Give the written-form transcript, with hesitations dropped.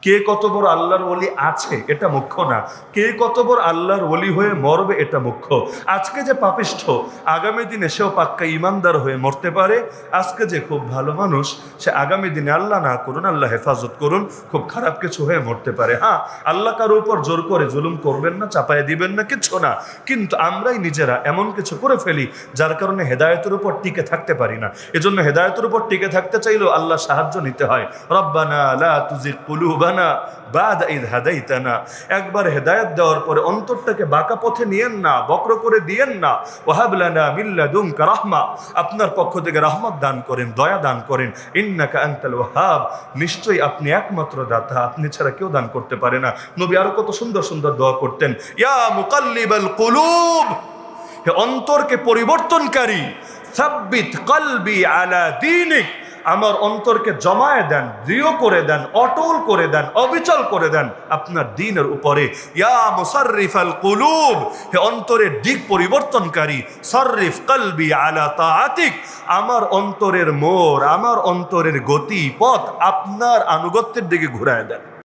কে কত বড় আল্লাহর ওলি আছে এটা মুখ্য না, কে কত বড় আল্লাহর ওলি হয়ে মরবে এটা মুখ্য। আজকে যে পাপিষ্ঠ আগামী দিনে সেও পাক্কা ইমানদার হয়ে মরতে পারে। আজকে যে খুব ভালো মানুষ সে আগামী দিনে, আল্লাহ না করুন, আল্লাহ হেফাজত করুন, খুব খারাপ কিছু হয়ে মরতে পারে। হ্যাঁ, আল্লাহ কারো উপর জোর করে জুলুম করবেন না, চাপায় দিবেন না, কিচ্ছু না। কিন্তু আমরাই নিজেরা এমন কিছু করে ফেলি যার কারণে হেদায়েতের উপর টিকে থাকতে পারি না। এজন্য হেদায়েতের উপর টিকে থাকতে চাইলেও আল্লাহ সাহায্য নিতে হয়। রব্বানা লা তুজিগ কুলুবানা বাদা ইয হাদাইতানা। একবার হেদায়েত দেওয়ার পরে অন্তরটাকে বাঁকা পথে নিয়েন না, বক্র করে দিয়েন না। ওয়াহাব লানা মিন লাদুনকা রাহমা, আপনার পক্ষ থেকে রহমত দান করেন, দয়া দান করেন। ইন্নাকা আনতাল ওয়াহাব, নিশ্চয়ই আপনি একমাত্র দাতা, আপনি ছাড়া কেউ দান করতে পারে না। নবী আরো কত সুন্দর সুন্দর দোয়া করতেন। ইয়া মুকাল্লিবাল কুলুব, হে অন্তরকে পরিবর্তনকারী, সাব্বিত কলবি আলা দীনিক, আমার অন্তরকে জমায়ে দেন, দৃঢ় করে দেন, অটল করে দেন, অবিচল করে দেন আপনার দ্বীনের উপরে। ইয়া মুসাররিফাল কুলুব, হে অন্তরের দিক পরিবর্তনকারী, সাররিফ কলবি আলা তাআতিক, আমার অন্তরের মোড়, আমার অন্তরের গতি পথ আপনার আনুগত্যের দিকে ঘুরায় দেন।